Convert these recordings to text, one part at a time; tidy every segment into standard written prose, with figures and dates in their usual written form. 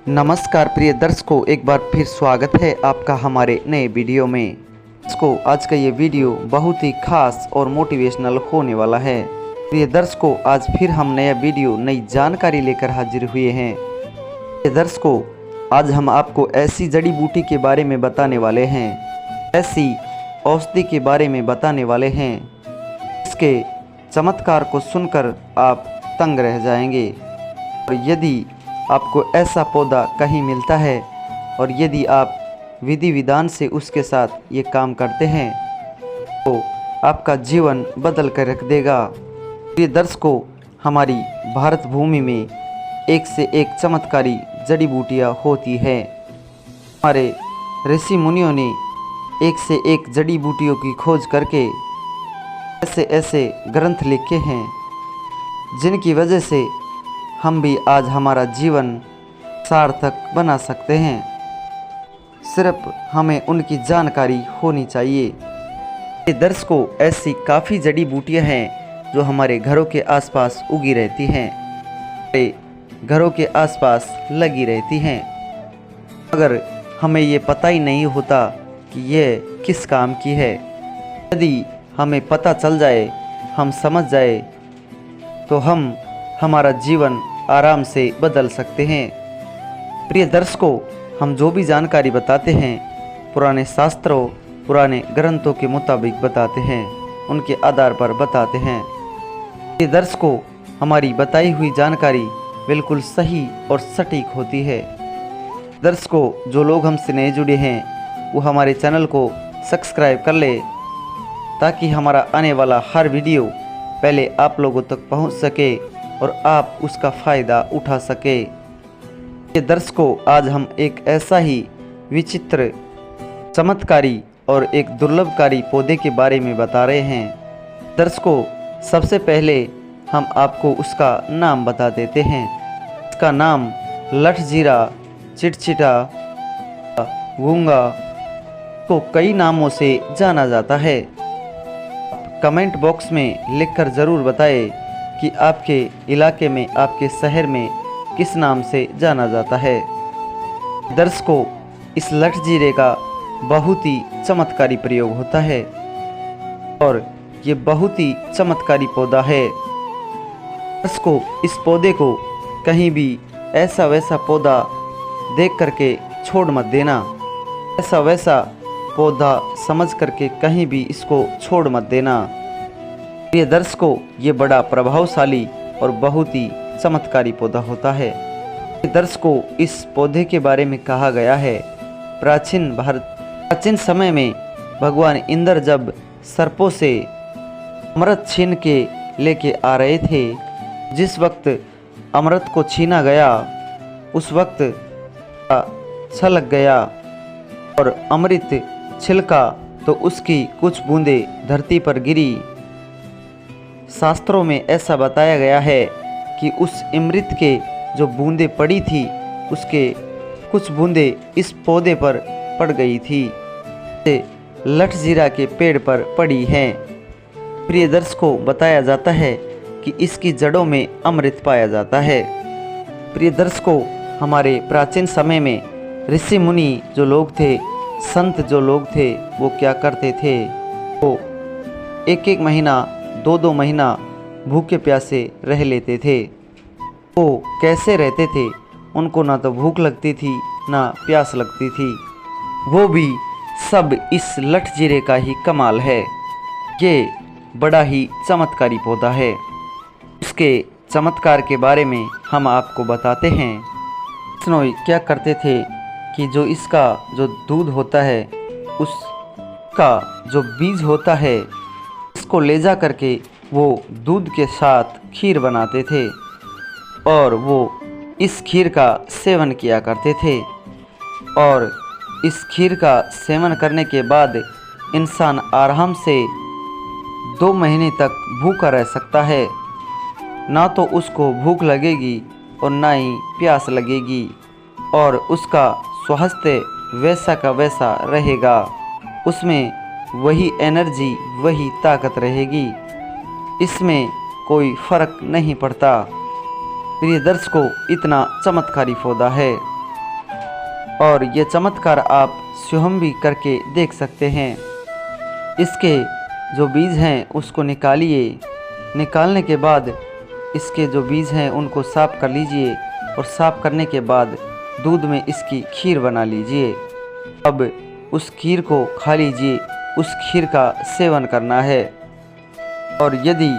नमस्कार प्रिय दर्शकों, एक बार फिर स्वागत है आपका हमारे नए वीडियो में। दर्शकों, आज का ये वीडियो बहुत ही खास और मोटिवेशनल होने वाला है। प्रिय दर्शकों, आज फिर हम नया वीडियो नई जानकारी लेकर हाजिर हुए हैं। प्रिय दर्शकों, आज हम आपको ऐसी जड़ी बूटी के बारे में बताने वाले हैं, ऐसी औषधि के बारे में बताने वाले हैं, इसके चमत्कार को सुनकर आप तंग रह जाएंगे। और यदि आपको ऐसा पौधा कहीं मिलता है और यदि आप विधि विधान से उसके साथ ये काम करते हैं तो आपका जीवन बदल कर रख देगा। प्रिय दर्शकों, हमारी भारत भूमि में एक से एक चमत्कारी जड़ी बूटियाँ होती है। हमारे ऋषि मुनियों ने एक से एक जड़ी बूटियों की खोज करके ऐसे ऐसे ग्रंथ लिखे हैं जिनकी वजह से हम भी आज हमारा जीवन सार्थक बना सकते हैं। सिर्फ हमें उनकी जानकारी होनी चाहिए। दर्शकों, ऐसी काफ़ी जड़ी बूटियां हैं जो हमारे घरों के आसपास उगी रहती हैं, हमारे घरों के आसपास लगी रहती हैं, अगर हमें ये पता ही नहीं होता कि ये किस काम की है। यदि हमें पता चल जाए, हम समझ जाए, तो हम हमारा जीवन आराम से बदल सकते हैं। प्रिय दर्शकों, हम जो भी जानकारी बताते हैं पुराने शास्त्रों, पुराने ग्रंथों के मुताबिक बताते हैं, उनके आधार पर बताते हैं। प्रिय दर्शकों, हमारी बताई हुई जानकारी बिल्कुल सही और सटीक होती है। दर्शकों, जो लोग हमसे नए जुड़े हैं वो हमारे चैनल को सब्सक्राइब कर ले ताकि हमारा आने वाला हर वीडियो पहले आप लोगों तक पहुंच सके और आप उसका फ़ायदा उठा सके। ये दर्शकों, आज हम एक ऐसा ही विचित्र, चमत्कारी और एक दुर्लभकारी पौधे के बारे में बता रहे हैं। दर्शकों, सबसे पहले हम आपको उसका नाम बता देते हैं। इसका नाम लठजीरा, चिटचिटा, गूंगा को कई नामों से जाना जाता है। कमेंट बॉक्स में लिखकर ज़रूर बताएं कि आपके इलाके में, आपके शहर में किस नाम से जाना जाता है। दर्शकों, इस लठजीरे का बहुत ही चमत्कारी प्रयोग होता है और ये बहुत ही चमत्कारी पौधा है। दर्शकों, इस पौधे को कहीं भी ऐसा वैसा पौधा देख करके छोड़ मत देना। ऐसा वैसा पौधा समझ करके कहीं भी इसको छोड़ मत देना। प्रिय दर्शकों, ये बड़ा प्रभावशाली और बहुत ही चमत्कारी पौधा होता है। दर्शकों, इस पौधे के बारे में कहा गया है, प्राचीन समय में भगवान इंद्र जब सर्पों से अमृत छीन के लेके आ रहे थे, जिस वक्त अमृत को छीना गया उस वक्त छलक गया और अमृत छिलका तो उसकी कुछ बूंदें धरती पर गिरी। शास्त्रों में ऐसा बताया गया है कि उस अमृत के जो बूंदें पड़ी थी उसके कुछ बूंदें इस पौधे पर पड़ गई थी, लठजीरा के पेड़ पर पड़ी हैं। प्रिय दर्शकों, बताया जाता है कि इसकी जड़ों में अमृत पाया जाता है। प्रिय दर्शकों, हमारे प्राचीन समय में ऋषि मुनि जो लोग थे, संत जो लोग थे, वो क्या करते थे, वो एक एक महीना, दो दो महीना भूखे प्यासे रह लेते थे। वो कैसे रहते थे? उनको ना तो भूख लगती थी ना प्यास लगती थी। वो भी सब इस लठजीरे का ही कमाल है। ये बड़ा ही चमत्कारी पौधा है। इसके चमत्कार के बारे में हम आपको बताते हैं। बिश्नोई क्या करते थे कि जो इसका जो दूध होता है, उसका जो बीज होता है, इसको ले जा करके वो दूध के साथ खीर बनाते थे और वो इस खीर का सेवन किया करते थे। और इस खीर का सेवन करने के बाद इंसान आराम से 2 महीने तक भूखा रह सकता है। ना तो उसको भूख लगेगी और ना ही प्यास लगेगी और उसका स्वास्थ्य वैसा का वैसा रहेगा। उसमें वही एनर्जी, वही ताकत रहेगी। इसमें कोई फर्क नहीं पड़ता। प्रिय दर्शकों, इतना चमत्कारी पौधा है। और ये चमत्कार आप स्वयं भी करके देख सकते हैं। इसके जो बीज हैं उसको निकालिए। निकालने के बाद इसके जो बीज हैं उनको साफ़ कर लीजिए और साफ़ करने के बाद दूध में इसकी खीर बना लीजिए। अब उस खीर को खा लीजिए। उस खीर का सेवन करना है और यदि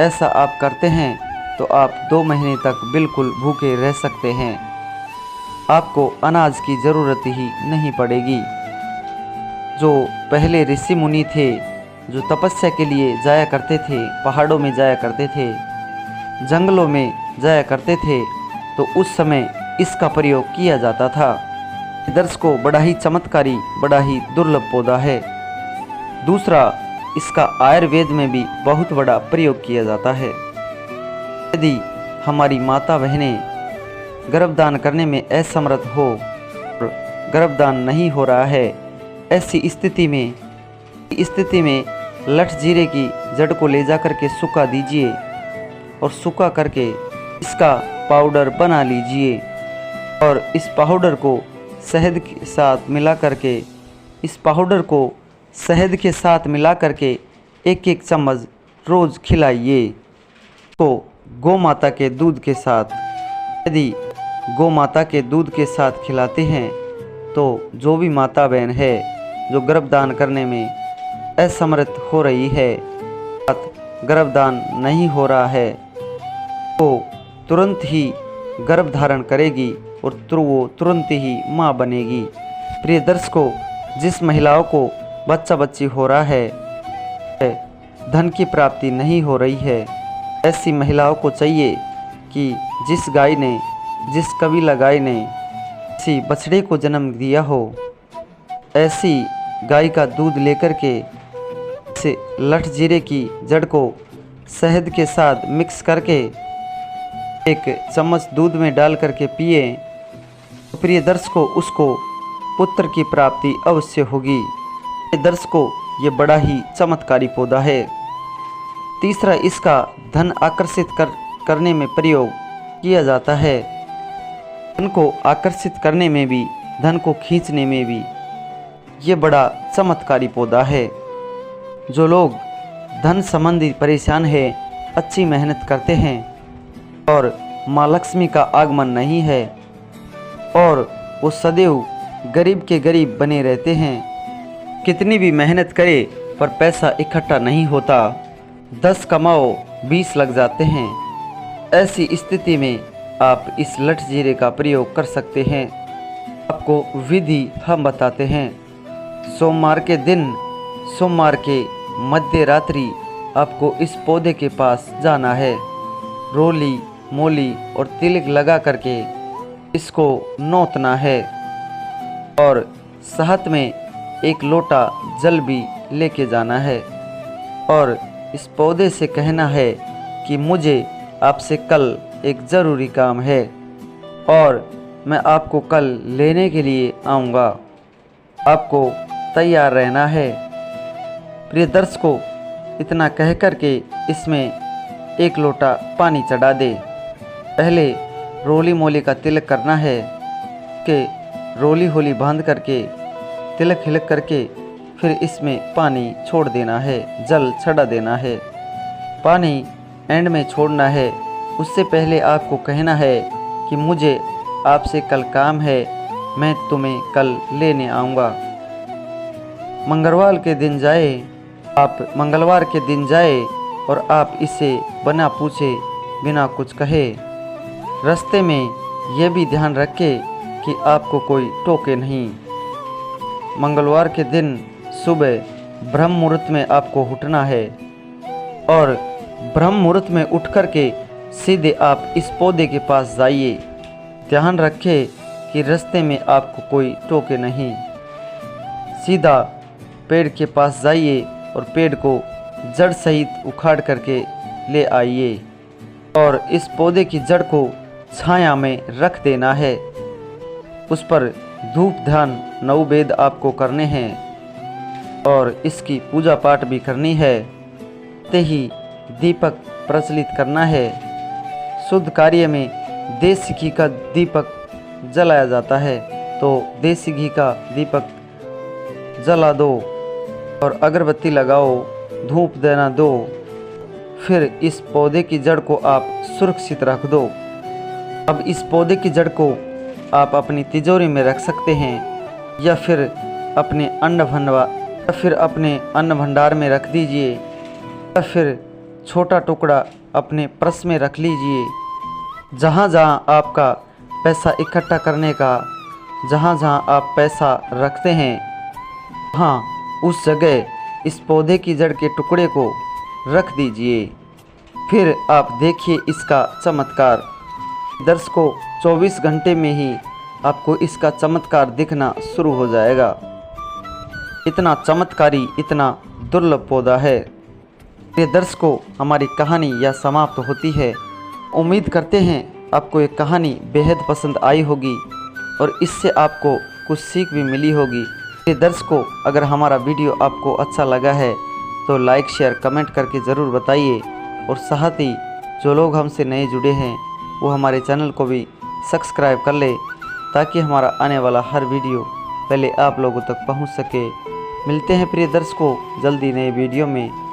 ऐसा आप करते हैं तो आप 2 महीने तक बिल्कुल भूखे रह सकते हैं। आपको अनाज की ज़रूरत ही नहीं पड़ेगी। जो पहले ऋषि मुनि थे जो तपस्या के लिए जाया करते थे, पहाड़ों में जाया करते थे, जंगलों में जाया करते थे, तो उस समय इसका प्रयोग किया जाता था। दर्शकों, बड़ा ही चमत्कारी, बड़ा ही दुर्लभ पौधा है। दूसरा, इसका आयुर्वेद में भी बहुत बड़ा प्रयोग किया जाता है। यदि हमारी माता बहनें गर्भदान करने में असमर्थ हो और गर्भदान नहीं हो रहा है, ऐसी स्थिति में लठ जीरे की जड़ को ले जा करके सुखा दीजिए और सुखा करके इसका पाउडर बना लीजिए और इस पाउडर को शहद के साथ मिला करके एक एक चम्मच रोज़ खिलाइए। तो गौ माता के दूध के साथ, यदि गौ माता के दूध के साथ खिलाते हैं तो जो भी माता बहन है जो गर्भदान करने में असमर्थ हो रही है, गर्भदान नहीं हो रहा है, तो तुरंत ही गर्भ धारण करेगी और वो तुरंत ही माँ बनेगी। प्रिय दर्शकों, जिस महिलाओं को बच्चा बच्ची हो रहा है, धन की प्राप्ति नहीं हो रही है, ऐसी महिलाओं को चाहिए कि जिस कबीला गाय ने किसी बछड़े को जन्म दिया हो, ऐसी गाय का दूध लेकर के से लठ जीरे की जड़ को शहद के साथ मिक्स करके 1 चम्मच दूध में डाल करके पिए। तो प्रिय दर्शकों, उसको पुत्र की प्राप्ति अवश्य होगी। दर्शकों, ये बड़ा ही चमत्कारी पौधा है। तीसरा, इसका धन आकर्षित करने में प्रयोग किया जाता है। धन को आकर्षित करने में भी, धन को खींचने में भी ये बड़ा चमत्कारी पौधा है। जो लोग धन संबंधी परेशान है, अच्छी मेहनत करते हैं और माँ लक्ष्मी का आगमन नहीं है और वो सदैव गरीब के गरीब बने रहते हैं, कितनी भी मेहनत करे पर पैसा इकट्ठा नहीं होता, 10 कमाओ 20 लग जाते हैं, ऐसी स्थिति में आप इस लठ जीरे का प्रयोग कर सकते हैं। आपको विधि हम बताते हैं। सोमवार के दिन, सोमवार के मध्य रात्रि आपको इस पौधे के पास जाना है। रोली मोली और तिलक लगा करके इसको नोतना है और साथ में 1 लोटा जल भी लेके जाना है और इस पौधे से कहना है कि मुझे आपसे कल एक ज़रूरी काम है और मैं आपको कल लेने के लिए आऊँगा, आपको तैयार रहना है। प्रिय दर्शकों, इतना कह कर के इसमें 1 लोटा पानी चढ़ा दे। पहले रोली मोली का तिलक करना है कि रोली होली बांध करके तिलक हिलक करके फिर इसमें पानी छोड़ देना है, जल चढ़ा देना है। पानी एंड में छोड़ना है। उससे पहले आपको कहना है कि मुझे आपसे कल काम है, मैं तुम्हें कल लेने आऊँगा। मंगलवार के दिन जाए और आप इसे बिना पूछे बिना कुछ कहे, रास्ते में यह भी ध्यान रखे कि आपको कोई टोके नहीं। मंगलवार के दिन सुबह ब्रह्म मुहूर्त में आपको उठना है और ब्रह्म मुहूर्त में उठ कर के सीधे आप इस पौधे के पास जाइए। ध्यान रखें कि रास्ते में आपको कोई टोके नहीं। सीधा पेड़ के पास जाइए और पेड़ को जड़ सहित उखाड़ करके ले आइए और इस पौधे की जड़ को छाया में रख देना है। उस पर धूप ध्यान 9 वेद आपको करने हैं और इसकी पूजा पाठ भी करनी है। ते ही दीपक प्रज्वलित करना है। शुद्ध कार्य में देसी घी का दीपक जलाया जाता है। तो देसी घी का दीपक जला दो और अगरबत्ती लगाओ, धूप देना दो। फिर इस पौधे की जड़ को आप सुरक्षित रख दो। अब इस पौधे की जड़ को आप अपनी तिजोरी में रख सकते हैं या फिर अपने अन्न भंडार में रख दीजिए या फिर छोटा टुकड़ा अपने पर्स में रख लीजिए। जहाँ जहाँ आपका पैसा इकट्ठा करने का, जहाँ जहाँ आप पैसा रखते हैं, वहाँ उस जगह इस पौधे की जड़ के टुकड़े को रख दीजिए। फिर आप देखिए इसका चमत्कार। दर्शकों, 24 घंटे में ही आपको इसका चमत्कार दिखना शुरू हो जाएगा। इतना चमत्कारी, इतना दुर्लभ पौधा है। ये दर्शकों, हमारी कहानी यह समाप्त होती है। उम्मीद करते हैं आपको ये कहानी बेहद पसंद आई होगी और इससे आपको कुछ सीख भी मिली होगी। ये दर्शकों, अगर हमारा वीडियो आपको अच्छा लगा है तो लाइक, शेयर, कमेंट करके ज़रूर बताइए और साथ ही जो लोग हमसे नए जुड़े हैं वो हमारे चैनल को भी सब्सक्राइब कर ले ताकि हमारा आने वाला हर वीडियो पहले आप लोगों तक पहुंच सके। मिलते हैं प्रिय दर्शकों जल्दी नए वीडियो में।